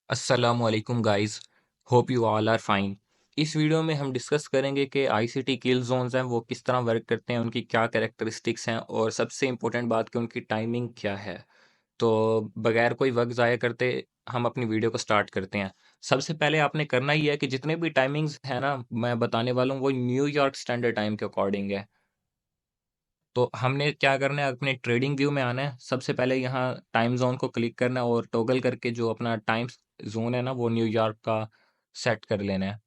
अस्सलामुअलैकुम guys. Hope you all are fine. इस video में हम डिस्कस करेंगे कि आईसीटी किल जोन्स हैं वो किस तरह वर्क करते हैं, उनकी क्या कैरेक्टरिस्टिक्स हैं और सबसे इम्पोर्टेंट बात कि उनकी टाइमिंग क्या है। तो बगैर कोई वक्त ज़ाया करते हम अपनी वीडियो को स्टार्ट करते हैं। सबसे पहले आपने करना ही है कि जितने भी टाइमिंग्स है ना मैं बताने वाला हूँ वो न्यूयॉर्क स्टैंडर्ड टाइम के अकॉर्डिंग है। तो हमने क्या करना है, अपने ट्रेडिंग व्यू में आना है। सबसे पहले यहाँ टाइम जोन को क्लिक करना है और टॉगल करके जो अपना टाइम जोन है ना वो न्यूयॉर्क का सेट कर लेना है।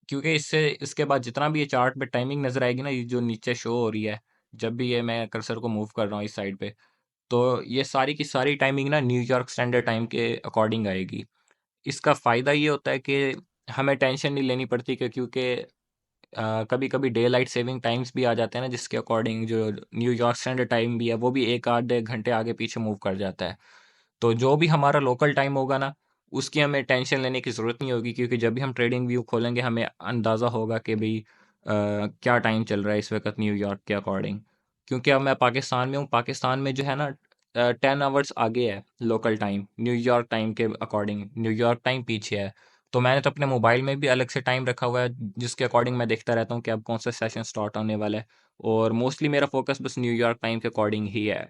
क्योंकि इससे इसके बाद जितना भी ये चार्ट पे टाइमिंग नजर आएगी ना, ये जो नीचे शो हो रही है, जब भी ये मैं कर्सर को मूव कर रहा हूँ इस साइड पे, तो ये सारी की सारी टाइमिंग ना न्यूयॉर्क स्टैंडर्ड टाइम के अकॉर्डिंग आएगी। इसका फ़ायदा ये होता है कि हमें टेंशन नहीं लेनी पड़ती कि क्योंकि कभी कभी डे लाइट सेविंग टाइम्स भी आ जाते हैं ना, जिसके अकॉर्डिंग जो न्यूयॉर्क स्टैंडर्ड टाइम भी है वो भी एक आध घंटे आगे पीछे मूव कर जाता है। तो जो भी हमारा लोकल टाइम होगा ना, उसकी हमें टेंशन लेने की ज़रूरत नहीं होगी, क्योंकि जब भी हम ट्रेडिंग व्यू खोलेंगे हमें अंदाज़ा होगा कि भाई क्या टाइम चल रहा है इस वक्त न्यूयॉर्क के अकॉर्डिंग। क्योंकि अब मैं पाकिस्तान में हूँ, पाकिस्तान में जो है ना 10 आवर्स आगे है लोकल टाइम, न्यूयॉर्क टाइम के अकॉर्डिंग न्यूयॉर्क टाइम पीछे है। तो मैंने तो अपने मोबाइल में भी अलग से टाइम रखा हुआ है, जिसके अकॉर्डिंग मैं देखता रहता हूँ कि अब कौन सा सेशन स्टार्ट होने वाला है। और मोस्टली मेरा फोकस बस न्यूयॉर्क टाइम के अकॉर्डिंग ही है।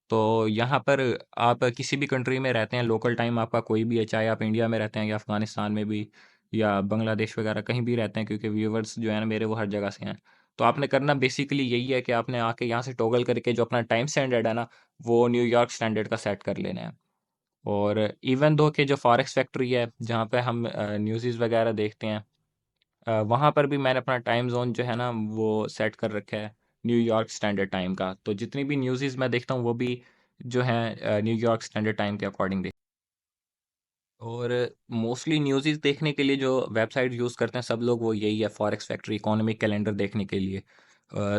तो यहाँ पर आप किसी भी कंट्री में रहते हैं, लोकल टाइम आपका कोई भी है, चाहे आप इंडिया में रहते हैं या अफ़गानिस्तान में भी या बांग्लादेश वगैरह कहीं भी रहते हैं, क्योंकि व्यूवर्स जो है ना मेरे वो हर जगह से हैं। तो आपने करना बेसिकली यही है कि आपने आके यहाँ से टॉगल करके जो अपना टाइम स्टैंडर्ड है ना वो न्यूयॉर्क स्टैंडर्ड का सेट कर लेना है। और इवन दो कि जो फॉरेक्स फैक्ट्री है जहाँ पे हम न्यूज़ वगैरह देखते हैं, वहाँ पर भी मैंने अपना टाइम जोन जो है ना वो सेट कर रखा है न्यूयॉर्क स्टैंडर्ड टाइम का। तो जितनी भी न्यूज़ मैं देखता हूँ वो भी जो है न्यूयॉर्क स्टैंडर्ड टाइम के अकॉर्डिंग देख। और मोस्टली न्यूज़ देखने के लिए जो वेबसाइट यूज़ करते हैं सब लोग वो यही है, फॉरेक्स फैक्ट्री इकोनॉमिक कैलेंडर देखने के लिए।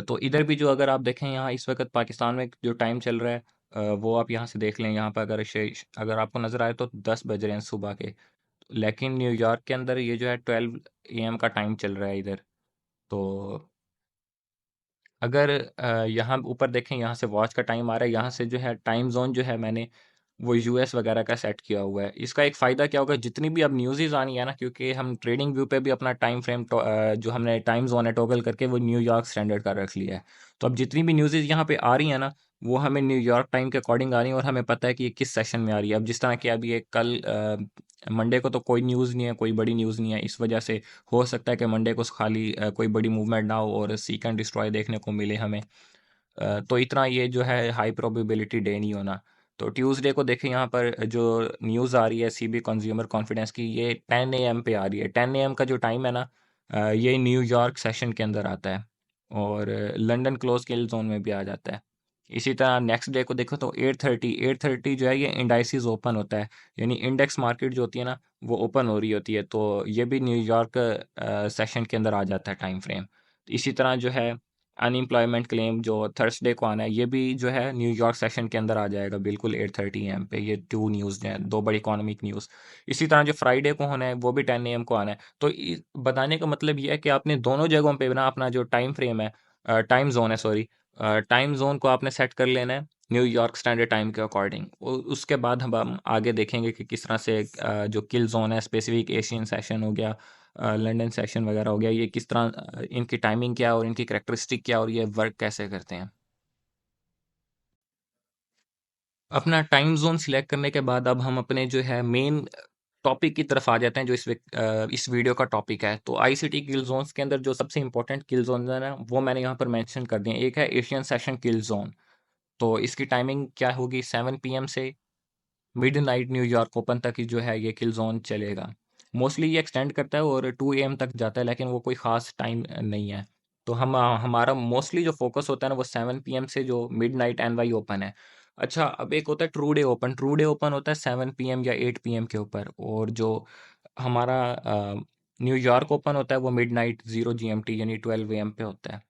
तो इधर भी जो अगर आप देखें यहाँ इस वक्त पाकिस्तान में जो टाइम चल रहा है, वो आप यहाँ से देख लें। यहाँ पर अगर आपको नज़र आए तो 10 बज रहे हैं सुबह के, लेकिन न्यूयॉर्क के अंदर ये जो है 12 AM का टाइम चल रहा है इधर। तो अगर यहाँ ऊपर देखें, यहाँ से वॉच का टाइम आ रहा है, यहाँ से जो है टाइम जोन जो है मैंने वो यूएस वगैरह का सेट किया हुआ है। इसका एक फ़ायदा क्या होगा, जितनी भी अब न्यूज़ आनी है ना, क्योंकि हम ट्रेडिंग व्यू पे भी अपना टाइम फ्रेम जो हमने टाइम जोन है टॉगल करके वो न्यूयॉर्क स्टैंडर्ड का रख लिया है। तो अब जितनी भी न्यूज़ यहाँ पे आ रही है ना वो हमें न्यूयॉर्क टाइम के अकॉर्डिंग आ रही है, और हमें पता है कि ये किस सेशन में आ रही है। अब जिस तरह की अभी ये कल मंडे को तो कोई न्यूज़ नहीं है, कोई बड़ी न्यूज़ नहीं है, इस वजह से हो सकता है कि मंडे को खाली कोई बड़ी मूवमेंट ना हो और सीक एंड डिस्ट्रॉय देखने को मिले हमें। तो इतना ये जो है हाई प्रोबेबिलिटी डे नहीं होना। तो ट्यूसडे को देखें, यहाँ पर जो न्यूज़ आ रही है सीबी कंज्यूमर कॉन्फिडेंस की, ये 10 AM पे आ रही है। 10 AM का जो टाइम है ना, ये न्यूयॉर्क सेशन के अंदर आता है और लंदन क्लोज किल जोन में भी आ जाता है। इसी तरह नेक्स्ट डे को देखो तो 8:30 जो है ये इंडाइसिस ओपन होता है, यानी इंडेक्स मार्केट जो होती है ना वो ओपन हो रही होती है। तो ये भी न्यूयॉर्क सेशन के अंदर आ जाता है टाइम फ्रेम। इसी तरह जो है अनएम्प्लॉयमेंट क्लेम जो थर्सडे को आना है, ये भी जो है न्यूयॉर्क सेशन के अंदर आ जाएगा बिल्कुल 8:30 AM पे। ये टू न्यूज़ हैं, दो बड़ी इकोनॉमिक न्यूज़। इसी तरह जो फ्राइडे को होना है वो भी 10 AM को आना है। तो बताने का मतलब ये है कि आपने दोनों जगहों पे ना अपना जो टाइम फ्रेम है, टाइम जोन है सॉरी, टाइम जोन को आपने सेट कर लेना है न्यूयॉर्क स्टैंडर्ड टाइम के अकॉर्डिंग। उसके बाद हम आगे देखेंगे कि किस तरह से जो किल जोन है, स्पेसिफिक एशियन सेशन हो गया, लंदन सेशन वगैरह हो गया, ये किस तरह इनकी टाइमिंग क्या है और इनकी करैक्टरिस्टिक क्या है और ये वर्क कैसे करते हैं। अपना टाइम जोन सिलेक्ट करने के बाद अब हम अपने जो है मेन टॉपिक की तरफ आ जाते हैं, जो इस वीडियो का टॉपिक है। तो आईसीटी किल जोन्स के अंदर जो सबसे इंपॉर्टेंट किल जोन है ना वो मैंने यहाँ पर मेंशन कर दिए। एक है एशियन सेशन किल जोन। तो इसकी टाइमिंग क्या होगी, 7 PM से मिडनाइट न्यूयॉर्क ओपन तक ही जो है ये किल जोन चलेगा। मोस्टली ये एक्सटेंड करता है और 2 AM तक जाता है, लेकिन वो कोई ख़ास टाइम नहीं है। तो हमारा मोस्टली जो फोकस होता है ना वो 7 PM से जो मिडनाइट एनवाई ओपन है। अच्छा, अब एक होता है true day open. True day open होता है 7 PM या 8 PM के ऊपर, और जो हमारा न्यूयॉर्क ओपन होता है वो मिडनाइट 0 GMT यानी 12 AM पे होता है।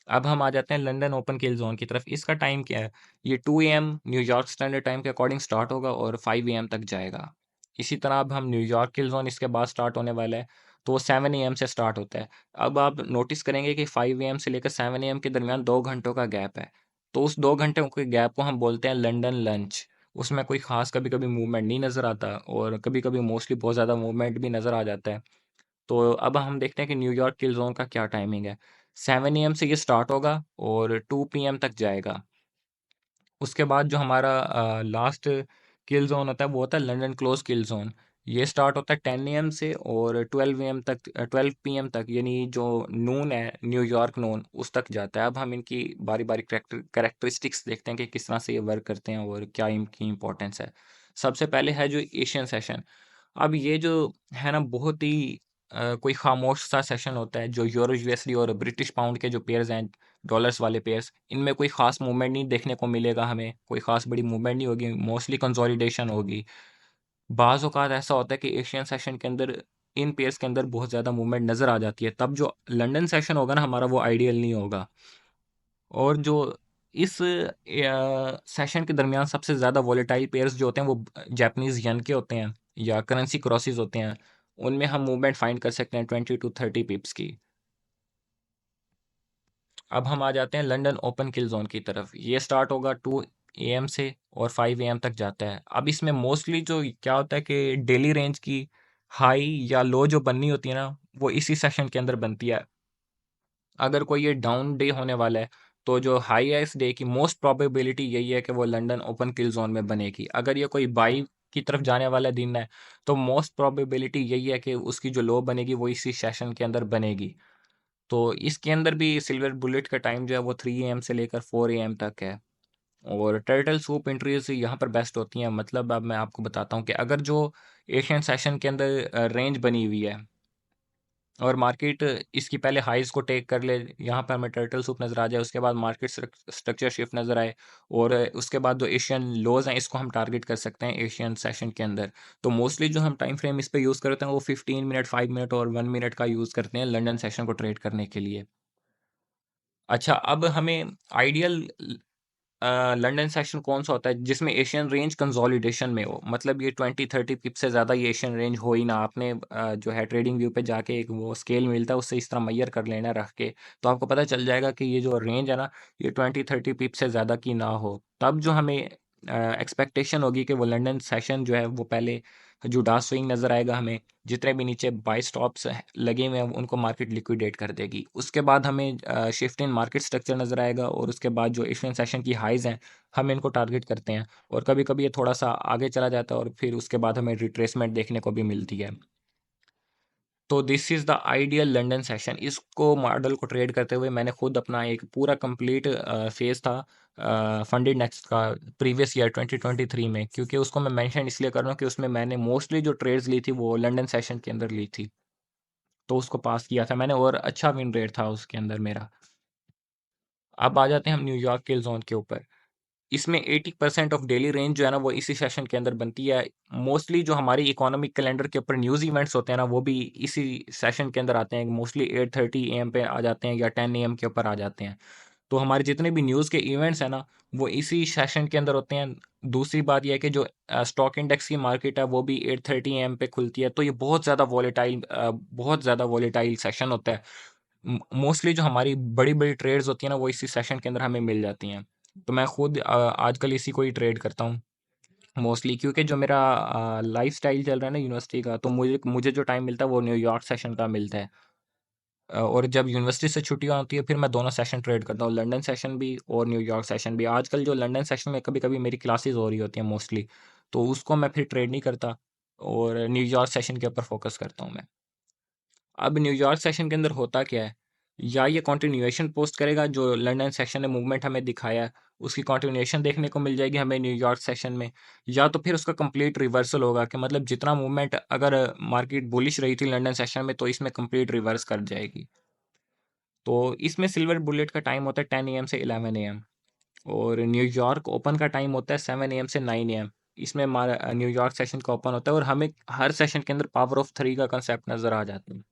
अब हम आ जाते हैं लंदन ओपन किल जोन की तरफ। इसका टाइम क्या है, ये 2 AM न्यूयॉर्क स्टैंडर्ड टाइम के अकॉर्डिंग स्टार्ट होगा और 5 AM तक जाएगा। इसी तरह अब हम न्यूयॉर्क किल जोन इसके बाद स्टार्ट होने वाला है, तो वो 7 AM से स्टार्ट होता है। अब आप नोटिस करेंगे कि 5 AM से लेकर 7 AM के दरमियान 2 घंटों का गैप है। तो उस 2 घंटों के गैप को हम बोलते हैं लंदन लंच। उसमें कोई ख़ास कभी-कभी मूवमेंट नहीं नज़र आता और कभी-कभी मोस्टली बहुत ज़्यादा मूवमेंट भी नज़र आ जाता है। तो अब हम देखते हैं कि न्यूयॉर्क किल ज़ोन का क्या टाइमिंग है। 7 एएम से ये स्टार्ट होगा और 2 पीएम तक जाएगा। उसके बाद जो हमारा लास्ट किल ज़ोन होता है वो होता है लंदन क्लोज़ किल ज़ोन। ये स्टार्ट होता है 10 एएम से और 12 एएम तक 12 पीएम तक, यानी जो नून है, न्यूयॉर्क नून, उस तक जाता है। अब हम इनकी बारी-बारी कैरेक्टरिस्टिक्स देखते हैं कि किस तरह से ये वर्क करते हैं और क्या इनकी इम्पोर्टेंस है। सबसे पहले है जो एशियन सेशन। अब ये जो है ना, बहुत ही कोई खामोश सा सेशन होता है। जो यूरो यूएसडी और ब्रिटिश पाउंड के जो पेयर्स हैं, डॉलर्स वाले पेयर्स, इनमें कोई खास मूवमेंट नहीं देखने को मिलेगा हमें, कोई खास बड़ी मूवमेंट नहीं होगी, मोस्टली कंसोलिडेशन होगी। बाज़ औक़ात ऐसा होता है कि एशियन सेशन के अंदर इन पेयर्स के अंदर बहुत ज़्यादा मूवमेंट नज़र आ जाती है, तब जो लंदन सेशन होगा ना हमारा, वो आइडियल नहीं होगा। और जो इस सेशन के दरमियान सबसे ज़्यादा वॉलेटाइल पेयर्स जो होते हैं वो जापानीज़ येन के होते हैं या करेंसी क्रॉसेस होते हैं। उनमें हम मूवमेंट फाइंड कर सकते हैं 20 टू 30 पिप्स की। अब हम आ जाते हैं लंदन ओपन किल जोन की तरफ। ये स्टार्ट होगा 2 एएम से और 5 एएम तक जाता है। अब इसमें मोस्टली जो क्या होता है कि डेली रेंज की हाई या लो जो बननी होती है ना, वो इसी सेशन के अंदर बनती है। अगर कोई ये डाउन डे होने वाला है तो जो हाईएस्ट डे की मोस्ट प्रोबेबिलिटी यही है कि वो लंदन ओपन किल जोन में बनेगी। अगर ये कोई बाई की तरफ जाने वाला दिन है तो मोस्ट प्रोबेबिलिटी यही है कि उसकी जो लो बनेगी वो इसी सेशन के अंदर बनेगी। तो इसके अंदर भी सिल्वर बुलेट का टाइम जो है वो 3 एएम से लेकर 4 एएम तक है। और टर्टल सूप एंट्रीज यहाँ पर बेस्ट होती हैं। मतलब अब मैं आपको बताता हूँ कि अगर जो एशियन सेशन के अंदर रेंज बनी हुई है और मार्केट इसकी पहले हाइज को टेक कर ले, यहाँ पर हमें टर्टल सूप नज़र आ जाए, उसके बाद मार्केट स्ट्रक्चर शिफ्ट नज़र आए और उसके बाद जो एशियन लोज हैं इसको हम टारगेट कर सकते हैं एशियन सेशन के अंदर। तो मोस्टली जो हम टाइम फ्रेम इस पे यूज़ करते हैं वो 15 मिनट, 5 मिनट और 1 मिनट का यूज़ करते हैं लंदन सेशन को ट्रेड करने के लिए। अच्छा, अब हमें आइडियल लंदन सेशन कौन सा होता है जिसमें एशियन रेंज कंसोलिडेशन में हो, मतलब ये 20-30 पिप से ज़्यादा ये एशियन रेंज हो ही ना। आपने जो है ट्रेडिंग व्यू पे जाके एक वो स्केल मिलता है उससे इस तरह मैयर कर लेना रख के, तो आपको पता चल जाएगा कि ये जो रेंज है ना, ये 20-30 पिप से ज़्यादा की ना हो। तब जो हमें एक्सपेक्टेशन होगी कि वो लंदन सेशन जो है वो पहले जुडास स्विंग नज़र आएगा हमें। जितने भी नीचे बाई स्टॉप्स लगे हुए हैं उनको मार्केट लिक्विडेट कर देगी। उसके बाद हमें शिफ्ट इन मार्केट स्ट्रक्चर नज़र आएगा और उसके बाद जो एशियन सेशन की हाइज हैं हम इनको टारगेट करते हैं और कभी कभी ये थोड़ा सा आगे चला जाता है और फिर उसके बाद हमें रिट्रेसमेंट देखने को भी मिलती है। तो this is the ideal London session. इसको मॉडल को ट्रेड करते हुए मैंने खुद अपना एक पूरा कंप्लीट फेज था फंडेड नेक्स्ट का प्रीवियस ईयर 2023 में, क्योंकि उसको मैं मेंशन इसलिए कर रहा हूँ कि उसमें मैंने मोस्टली जो ट्रेड्स ली थी वो लंदन सेशन के अंदर ली थी। तो उसको पास किया था मैंने और अच्छा विन रेट था उसके अंदर मेरा। अब आ जाते हैं हम न्यूयॉर्क किल जोन के ऊपर। इसमें 80% ऑफ डेली रेंज जो है ना वो इसी सेशन के अंदर बनती है। मोस्टली जो हमारी इकोनॉमिक कैलेंडर के ऊपर न्यूज़ इवेंट्स होते हैं ना वो भी इसी सेशन के अंदर आते हैं। मोस्टली 8:30 एएम पे आ जाते हैं या 10 एएम के ऊपर आ जाते हैं। तो हमारे जितने भी न्यूज़ के इवेंट्स हैं ना वो इसी सेशन के अंदर होते हैं। दूसरी बात यह है कि जो स्टॉक इंडेक्स की मार्केट है वो भी 8:30 एएम पे खुलती है। तो ये बहुत ज़्यादा वॉलेटाइल सेशन होता है। मोस्टली जो हमारी बड़ी-बड़ी ट्रेड्स होती हैं ना वो इसी सेशन के अंदर हमें मिल जाती हैं। तो मैं खुद आजकल इसी को ही ट्रेड करता हूँ मोस्टली, क्योंकि जो मेरा लाइफ़स्टाइल चल रहा है ना यूनिवर्सिटी का, तो मुझे मुझे जो टाइम मिलता है वो न्यूयॉर्क सेशन का मिलता है। और जब यूनिवर्सिटी से छुट्टियाँ होती है फिर मैं दोनों सेशन ट्रेड करता हूँ, लंदन सेशन भी और न्यूयॉर्क सेशन भी। आजकल जो लंदन सेशन में कभी-कभी मेरी क्लासेस हो रही होती हैं मोस्टली, तो उसको मैं फिर ट्रेड नहीं करता और न्यूयॉर्क सेशन के ऊपर फोकस करता हूँ मैं। अब न्यूयॉर्क सेशन के अंदर होता क्या है, या ये कंटिन्यूएशन पोस्ट करेगा जो लंदन सेशन ने मूवमेंट हमें दिखाया है, उसकी कंटिन्यूएशन देखने को मिल जाएगी हमें न्यूयॉर्क सेशन में, या तो फिर उसका कंप्लीट रिवर्सल होगा कि मतलब जितना मूवमेंट अगर मार्केट बुलिश रही थी लंदन सेशन में तो इसमें कंप्लीट रिवर्स कर जाएगी। तो इसमें सिल्वर बुलेट का टाइम होता है 10 एएम से 11 एएम और न्यूयॉर्क ओपन का टाइम होता है 7 एएम से 9 एएम। इसमें हमारा न्यूयॉर्क सेशन का ओपन होता है और हमें हर सेशन के अंदर पावर ऑफ 3 का कंसेप्ट नज़र आ जाता है।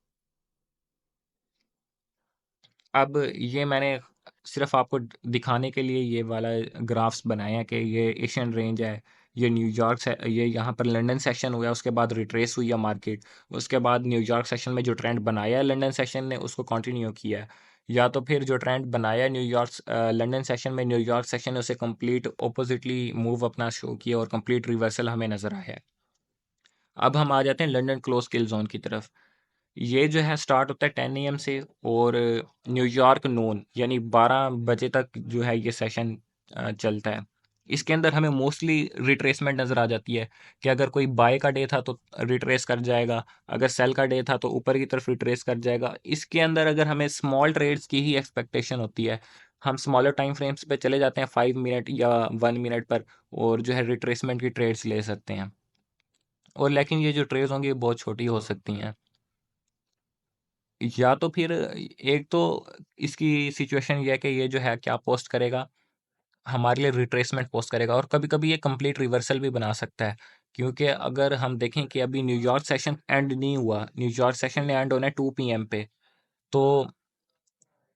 अब ये मैंने सिर्फ आपको दिखाने के लिए ये वाला ग्राफ्स बनाए हैं कि ये एशियन रेंज है, ये न्यूयॉर्क से, ये यहाँ पर लंदन सेशन हुआ है, उसके बाद रिट्रेस हुई है मार्केट, उसके बाद न्यूयॉर्क सेशन में जो ट्रेंड बनाया है लंदन सेशन ने उसको कंटिन्यू किया है। या तो फिर जो ट्रेंड बनाया न्यूयॉर्क लंदन सेशन में, न्यूयॉर्क सेशन ने उसे कंप्लीट ऑपोजिटली मूव अपना शो किया और कंप्लीट रिवर्सल हमें नजर आया है। अब हम आ जाते हैं लंदन क्लोज किल जोन की तरफ। ये जो है स्टार्ट होता है 10 AM से, और न्यूयॉर्क नून यानी 12 बजे तक जो है ये सेशन चलता है। इसके अंदर हमें मोस्टली रिट्रेसमेंट नज़र आ जाती है कि अगर कोई बाय का डे था तो रिट्रेस कर जाएगा, अगर सेल का डे था तो ऊपर की तरफ रिट्रेस कर जाएगा। इसके अंदर अगर हमें स्मॉल ट्रेड्स की ही एक्सपेक्टेशन होती है, हम स्मॉलर टाइम फ्रेम्स पे चले जाते हैं 5 मिनट या 1 मिनट पर, और जो है रिट्रेसमेंट की ट्रेड्स ले सकते हैं। और लेकिन ये जो ट्रेड्स होंगी ये बहुत छोटी हो सकती हैं। या तो फिर एक तो इसकी सिचुएशन ये है कि ये जो है क्या पोस्ट करेगा, हमारे लिए रिट्रेसमेंट पोस्ट करेगा, और कभी कभी ये कंप्लीट रिवर्सल भी बना सकता है। क्योंकि अगर हम देखें कि अभी न्यूयॉर्क सेशन एंड नहीं हुआ, न्यूयॉर्क सेशन ने एंड होना है 2 PM पे, तो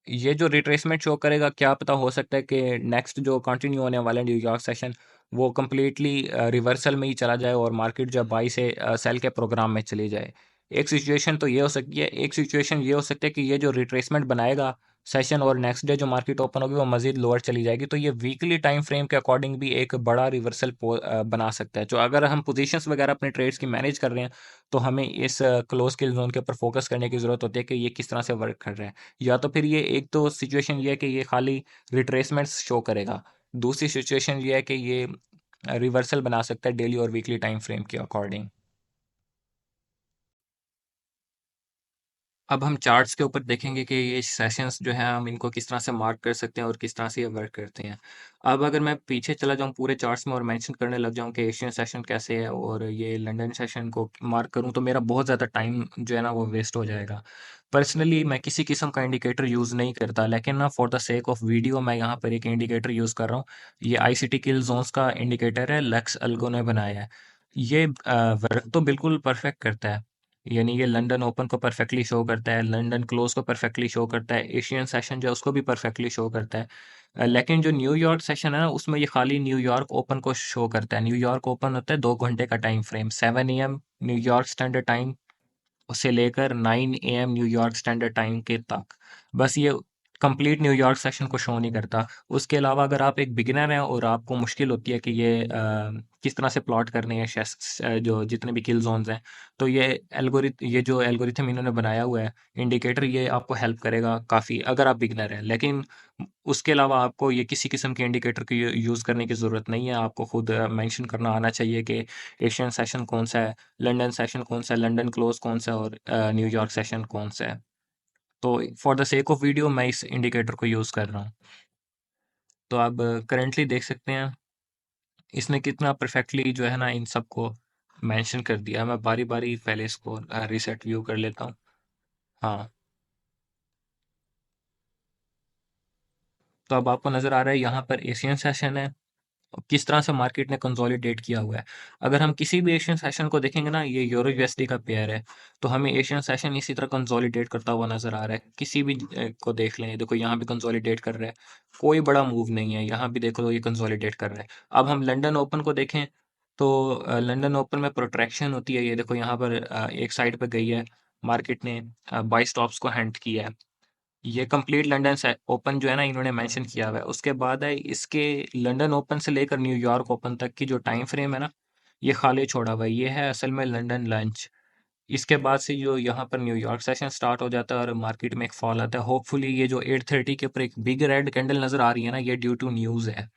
ये जो रिट्रेसमेंट शो करेगा, क्या पता हो सकता है कि नेक्स्ट जो कंटिन्यू होने वाला है न्यूयॉर्क सेशन वो कम्प्लीटली रिवर्सल में ही चला जाए और मार्केट जो बाई से सेल के प्रोग्राम में चली जाए। एक सिचुएशन तो ये हो सकती है, एक सिचुएशन ये हो सकती है कि ये जो रिट्रेसमेंट बनाएगा सेशन, और नेक्स्ट डे जो मार्केट ओपन होगी वो मजीद लोअर चली जाएगी, तो ये वीकली टाइम फ्रेम के अकॉर्डिंग भी एक बड़ा रिवर्सल बना सकता है। जो अगर हम पोजीशंस वगैरह अपने ट्रेड्स की मैनेज कर रहे हैं, तो हमें इस क्लोज किल जोन के ऊपर फोकस करने की ज़रूरत होती है कि ये किस तरह से वर्क कर रहा है। या तो फिर ये एक तो सिचुएशन ये है कि ये खाली रिट्रेसमेंट्स शो करेगा, दूसरी सिचुएशन ये है कि ये रिवर्सल बना सकता है डेली और वीकली टाइम फ्रेम के अकॉर्डिंग। अब हम चार्ट्स के ऊपर देखेंगे कि ये सेशंस जो है हम इनको किस तरह से मार्क कर सकते हैं और किस तरह से ये वर्क करते हैं। अब अगर मैं पीछे चला जाऊँ पूरे चार्ट्स में और मेंशन करने लग जाऊँ कि एशियन सेशन कैसे है और ये लंदन सेशन को मार्क करूँ, तो मेरा बहुत ज़्यादा टाइम जो है ना वो वेस्ट हो जाएगा। पर्सनली मैं किसी किस्म का इंडिकेटर यूज़ नहीं करता, लेकिन ना for the sake of video मैं यहाँ पर एक इंडिकेटर यूज़ कर रहा हूँ। ये आईसीटी किल जोन्स का इंडिकेटर है, लक्स अल्गो ने बनाया है। ये वर्क तो बिल्कुल परफेक्ट करता है, यानी ये लंदन ओपन को परफेक्टली शो करता है, लंदन क्लोज को परफेक्टली शो करता है, एशियन सेशन जो है उसको भी परफेक्टली शो करता है। लेकिन जो न्यूयॉर्क सेशन है ना उसमें ये खाली न्यूयॉर्क ओपन को शो करता है। न्यूयॉर्क ओपन होता है 2 घंटे का time frame, 7 AM New York standard time से लेकर 9 AM न्यूयॉर्क स्टैंडर्ड टाइम के तक। बस ये कंप्लीट न्यूयॉर्क सेशन को शो नहीं करता। उसके अलावा अगर आप एक बिगिनर हैं और आपको मुश्किल होती है कि ये किस तरह से प्लॉट करने हैं जो जितने भी किल जोन्स हैं, तो ये जो एल्गोरिथम इन्होंने बनाया हुआ है इंडिकेटर, ये आपको हेल्प करेगा काफ़ी अगर आप बिगिनर हैं। लेकिन उसके अलावा आपको ये किसी किस्म के इंडिकेटर की यूज़ करने की ज़रूरत नहीं है। आपको खुद मेंशन करना आना चाहिए कि एशियन सेशन कौन सा है, लंदन सेशन कौन सा है, लंदन क्लोज कौन सा है, और न्यूयॉर्क सेशन कौन सा है। तो for the sake of video मैं इस इंडिकेटर को यूज़ कर रहा हूँ। तो आप करंटली देख सकते हैं इसने कितना परफेक्टली जो है ना इन सबको मेंशन कर दिया। मैं बारी बारी पहले इसको रीसेट व्यू कर लेता हूँ। हाँ, तो अब आपको नज़र आ रहा है यहाँ पर एशियन सेशन है, किस तरह से मार्केट ने कंसोलिडेट किया हुआ है। अगर हम किसी भी एशियन सेशन को देखेंगे ना, ये यूरो यूएसडी का पेयर है, तो हमें एशियन सेशन इसी तरह कंसोलिडेट करता हुआ नजर आ रहा है। किसी भी को देख लें, देखो यहाँ भी कंसोलिडेट कर रहा है, कोई बड़ा मूव नहीं है। यहाँ भी देखो तो ये कंसोलिडेट कर रहा है। अब हम लंदन ओपन को देखें, तो लंदन ओपन में प्रोट्रैक्शन होती है। ये देखो यहाँ पर एक साइड पर गई है, मार्केट ने बाई स्टॉप्स को हैंड किया है। ये कंप्लीट लंदन से ओपन जो है ना इन्होंने मेंशन किया हुआ है। उसके बाद है इसके लंदन ओपन से लेकर न्यूयॉर्क ओपन तक की जो टाइम फ्रेम है ना, ये खाली छोड़ा हुआ है। ये है असल में लंदन लंच। इसके बाद से जो यहाँ पर न्यूयॉर्क सेशन स्टार्ट हो जाता है और मार्केट में एक फॉल आता है। होपफुली ये जो 8:30 के ऊपर एक बिग रेड कैंडल नजर आ रही है ना, ये ड्यू टू न्यूज़ है।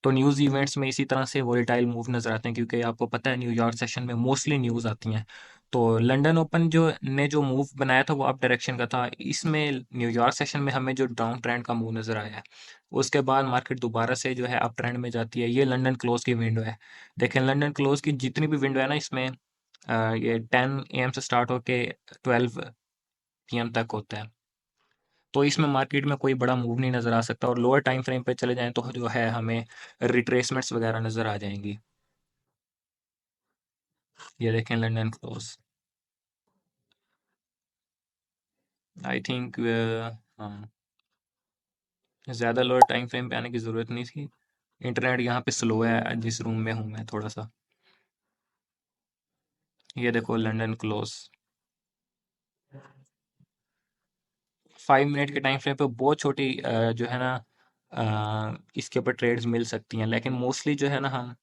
तो न्यूज़ इवेंट्स में इसी तरह से वोलेटाइल मूव नज़र आते हैं, क्योंकि आपको पता है न्यूयॉर्क सेशन में मोस्टली न्यूज़ आती हैं। तो लंदन ओपन जो मूव बनाया था वो अप डायरेक्शन का था। इसमें न्यूयॉर्क सेशन में हमें जो डाउन ट्रेंड का मूव नज़र आया है, उसके बाद मार्केट दोबारा से जो है अप ट्रेंड में जाती है। ये लंदन क्लोज की विंडो है। देखें लंदन क्लोज की जितनी भी विंडो है ना इसमें, ये 10 AM से स्टार्ट होके 12 PM तक होता है। तो इसमें मार्केट में कोई बड़ा मूव नहीं नज़र आ सकता, और लोअर टाइम फ्रेम पे चले जाएं तो जो है हमें रिट्रेसमेंट्स वगैरह नज़र आ जाएंगी। ये देखें लंदन क्लोज, आई थिंक हाँ, ज़्यादा लोअर टाइम फ्रेम पे आने की ज़रूरत नहीं थी। इंटरनेट यहाँ पे स्लो है जिस रूम में हूँ मैं थोड़ा सा। ये देखो लंदन क्लोज, 5 मिनट के टाइम फ्रेम पे बहुत छोटी जो है ना इसके ऊपर ट्रेड्स मिल सकती हैं, लेकिन मोस्टली जो है ना हम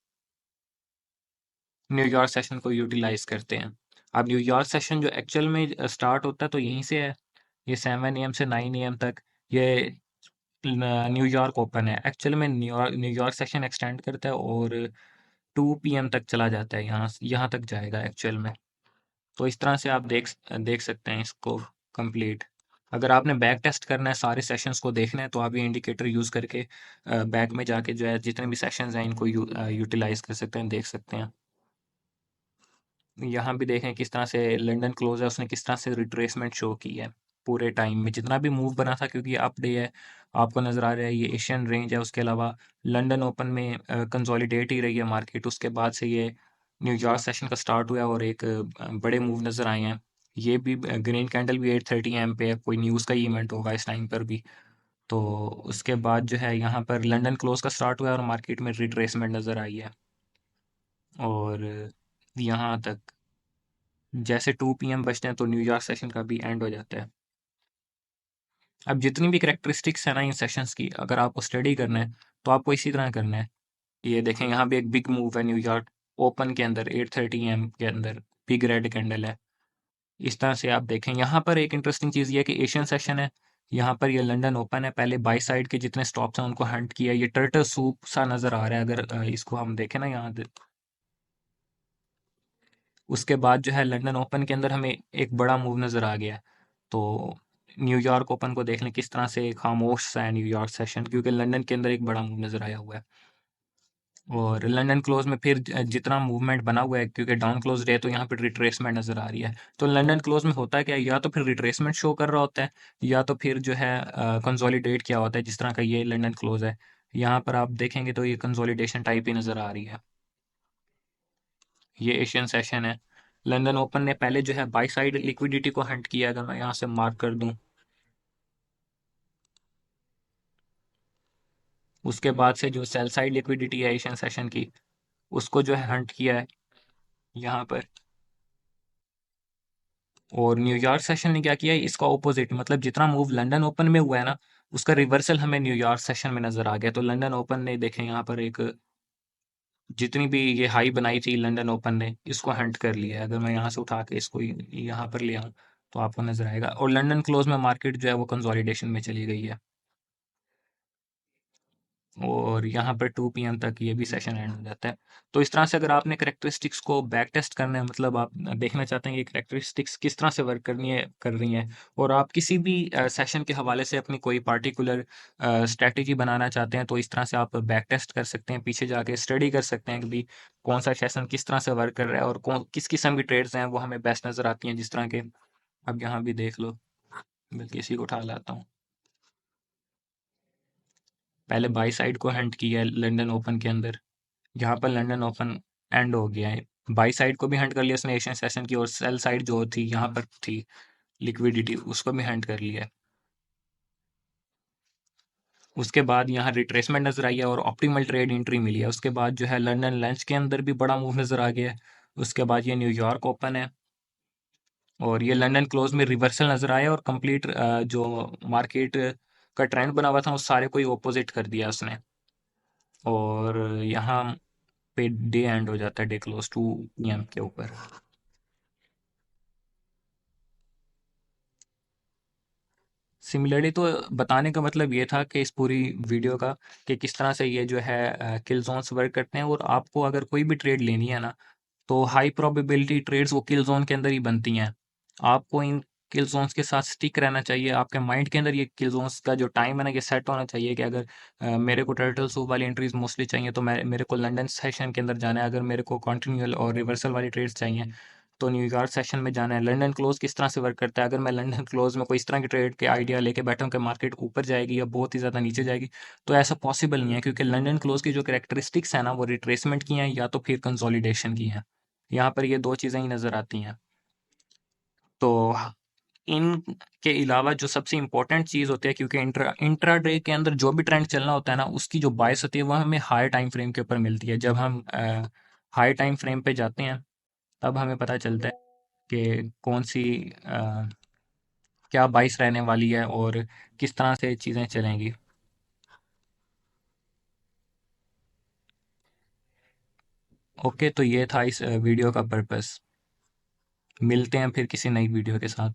न्यूयॉर्क सेशन को यूटिलाइज करते हैं। अब न्यूयॉर्क सेशन जो एक्चुअल में स्टार्ट होता है तो यहीं से है, ये 7 AM से 9 AM तक ये न्यूयॉर्क ओपन है। एक्चुअल में न्यूयॉर्क न्यूयॉर्क सेशन एक्सटेंड करता है और 2 PM तक चला जाता है, यहाँ यहाँ तक जाएगा एक्चुअल में। तो इस तरह से आप देख सकते हैं इसको कंप्लीट। अगर आपने बैक टेस्ट करना है, सारे सेशंस को देखना है, तो आप ये इंडिकेटर यूज़ करके बैक में जाके जो है जितने भी सेशंस हैं इनको यूटिलाइज कर सकते हैं, देख सकते हैं। यहाँ भी देखें किस तरह से लंदन क्लोज है, उसने किस तरह से रिट्रेसमेंट शो की है पूरे टाइम में जितना भी मूव बना था, क्योंकि अप डे है, आपको नज़र आ रहा है ये एशियन रेंज है। उसके अलावा लंदन ओपन में कंसोलिडेट ही रही है मार्केट, उसके बाद से ये न्यूयॉर्क सेशन का स्टार्ट हुआ और एक बड़े मूव नज़र आए हैं। ये भी ग्रीन कैंडल भी 8:30 AM पे है, कोई न्यूज़ का ही इवेंट होगा इस टाइम पर भी। तो उसके बाद जो है यहाँ पर लंदन क्लोज का स्टार्ट हुआ है और मार्केट में रिट्रेसमेंट नज़र आई है। और यहाँ तक जैसे 2 PM बजते हैं तो न्यूयॉर्क सेशन का भी एंड हो जाता है। अब जितनी भी करेक्टरिस्टिक्स है ना इन सेशंस की, अगर आपको स्टडी करना है तो आपको इसी तरह करना है। ये देखें यहाँ भी एक बिग मूव है न्यूयॉर्क ओपन के अंदर, 8:30 AM के अंदर बिग रेड कैंडल है। इस तरह से आप देखें, यहाँ पर एक इंटरेस्टिंग चीज़ ये है कि एशियन सेशन है, यहाँ पर ये लंदन ओपन है। पहले बाई साइड के जितने स्टॉप्स हैं उनको हंट किया, ये टर्टल सूप सा नज़र आ रहा है अगर इसको हम देखें ना यहाँ। उसके बाद जो है लंदन ओपन के अंदर हमें एक बड़ा मूव नज़र आ गया है। तो न्यूयॉर्क ओपन को देख लें किस तरह से खामोश सा है न्यूयॉर्क सेशन, क्योंकि लंदन के अंदर एक बड़ा मूव नज़र आया हुआ है। और लंदन क्लोज में फिर जितना मूवमेंट बना हुआ है, क्योंकि डाउन क्लोज डे तो यहाँ पे रिट्रेसमेंट नज़र आ रही है। तो लंदन क्लोज में होता है क्या, या तो फिर रिट्रेसमेंट शो कर रहा होता है, या तो फिर जो है कंसोलिडेट किया होता है, जिस तरह का ये लंदन क्लोज है। यहाँ पर आप देखेंगे तो ये कंसोलिडेशन टाइप ही नज़र आ रही है। ये एशियन सेशन है। लंदन ओपन ने पहले जो है बाई साइड लिक्विडिटी को हंट किया, अगर मैं यहाँ से मार्क कर दूं। उसके बाद से जो सेल साइड लिक्विडिटी है एशियन सेशन की, उसको जो है हंट किया है यहाँ पर। और न्यूयॉर्क सेशन ने क्या किया है, इसका ऑपोजिट, मतलब जितना मूव लंदन ओपन में हुआ है ना, उसका रिवर्सल हमें न्यूयॉर्क सेशन में नजर आ गया। तो लंदन ओपन ने देखें यहाँ पर एक जितनी भी ये हाई बनाई थी लंदन ओपन ने, इसको हंट कर लिया है। अगर मैं यहाँ से उठा के इसको यहाँ पर ले आऊँ तो आपको नजर आएगा। और लंदन क्लोज में मार्केट जो है वो कंसोलिडेशन में चली गई है। और यहाँ पर 2 PM तक ये भी सेशन एंड हो जाता है। तो इस तरह से अगर आपने करेक्टरिस्टिक्स को बैक टेस्ट करना है, मतलब आप देखना चाहते हैं कि करेक्टरिस्टिक्स किस तरह से वर्क कर रही हैं, और आप किसी भी सेशन के हवाले से अपनी कोई पार्टिकुलर स्ट्रैटेजी बनाना चाहते हैं, तो इस तरह से आप बैक टेस्ट कर सकते हैं, पीछे जाके स्टडी कर सकते हैं कि भाई कौन सा सेशन किस तरह से वर्क कर रहा है और कौन किस किस्म की ट्रेड्स हैं वो हमें बेस्ट नज़र आती हैं, जिस तरह के अब यहाँ भी देख लो। बल्कि इसी को उठा लाता हूँ। पहले बाई साइड को हंट किया है लंदन ओपन के अंदर, यहाँ पर लंदन ओपन एंड हो गया है। बाई साइड को भी हंट कर लिया उसने एशियन सेशन की, और सेल साइड जो थी यहाँ पर थी लिक्विडिटी, उसको भी हंट कर लिया है। उसके बाद यहाँ रिट्रेसमेंट नजर आई है और ऑप्टिमल ट्रेड एंट्री मिली है। उसके बाद जो है लंदन लंच के अंदर भी बड़ा मूव नजर आ गया है। उसके बाद ये न्यूयॉर्क ओपन है और ये लंदन क्लोज में रिवर्सल नजर आया, और कंप्लीट जो मार्केट का ट्रेंड बना हुआ था उस सारे को ही ऑपोजिट कर दिया उसने। और यहाँ पे डे एंड हो जाता है, डे क्लोज 2 PM के ऊपर। सिमिलरली तो बताने का मतलब ये था कि इस पूरी वीडियो का, कि किस तरह से ये जो है किल जोन्स वर्क करते हैं। और आपको अगर कोई भी ट्रेड लेनी है ना, तो हाई प्रोबेबिलिटी ट्रेड्स वो किल जोन के अंदर ही बनती हैं। आपको इन किल जोन्स के साथ स्टिक रहना चाहिए। आपके माइंड के अंदर ये किल जोन्स का जो टाइम है ना, ये सेट होना चाहिए कि अगर मेरे को टर्टल सूप वाली एंट्रीज मोस्टली चाहिए तो मैं मेरे को लंदन सेशन के अंदर जाना है। अगर मेरे को कॉन्टिन्यूअल और रिवर्सल वाली ट्रेड्स चाहिए तो न्यूयॉर्क सेशन में जाना है। लंदन क्लोज किस तरह से वर्क करता है, अगर मैं लंदन क्लोज में कोई इस तरह की ट्रेड के आइडिया लेके बैठा हूँ कि मार्केट ऊपर जाएगी या बहुत ही ज़्यादा नीचे जाएगी, तो ऐसा पॉसिबल नहीं है, क्योंकि लंदन क्लोज की जो कैरेक्टरिस्टिक्स है ना, वो रिट्रेसमेंट की हैं या तो फिर कंसोलिडेशन की हैं। यहाँ पर ये दो चीज़ें ही नज़र आती हैं। तो इनके अलावा जो सबसे इम्पोर्टेंट चीज़ होती है, क्योंकि इंट्रा डे के अंदर जो भी ट्रेंड चलना होता है ना, उसकी जो बायस होती है वह हमें हाई टाइम फ्रेम के ऊपर मिलती है। जब हम हाई टाइम फ्रेम पे जाते हैं तब हमें पता चलता है कि कौन सी क्या बाइस रहने वाली है और किस तरह से चीज़ें चलेंगी। ओके, तो ये था इस वीडियो का पर्पस। मिलते हैं फिर किसी नई वीडियो के साथ।